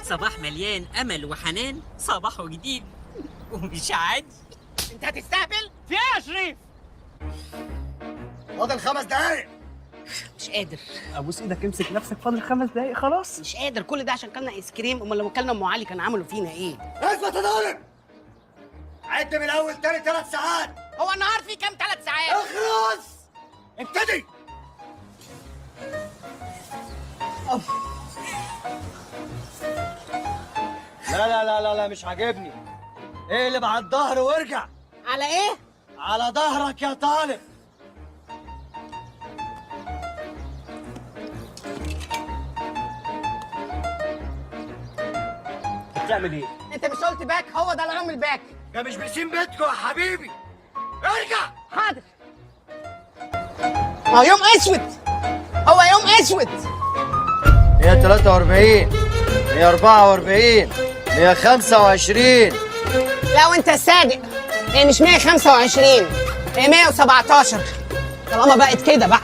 صباح مليان امل وحنان، صباحه جديد ومش عادي. انت هتستهبل؟ في ايه يا شريف؟ فاضل 5 دقايق. مش قادر ابوس ايدك امسك نفسك، فاضل 5 دقايق خلاص. مش قادر، كل ده عشان كلنا ايس كريم. امال لو كلنا ام علي كان عملوا فينا ايه؟ اثبت يا ظالم. عد من اول تاني 3 ساعات. هو النهار فيه كام 3 ساعات؟ اخلص. ابتدي. لا لا لا لا لا مش عاجبني. اقلب على الظهر وارجع. على ايه؟ على ظهرك يا طالب. بتعمل ايه؟ انت مش قلت باك؟ هو ده اللي عامل باك. ده مش بيسيب بيتكم يا حبيبي. ارجع. حاضر. ما هو يوم اسود، هو يوم اسود. 143 144 125. لو انت صادق هي مش 125، هي 117. طالما بقت كده بقى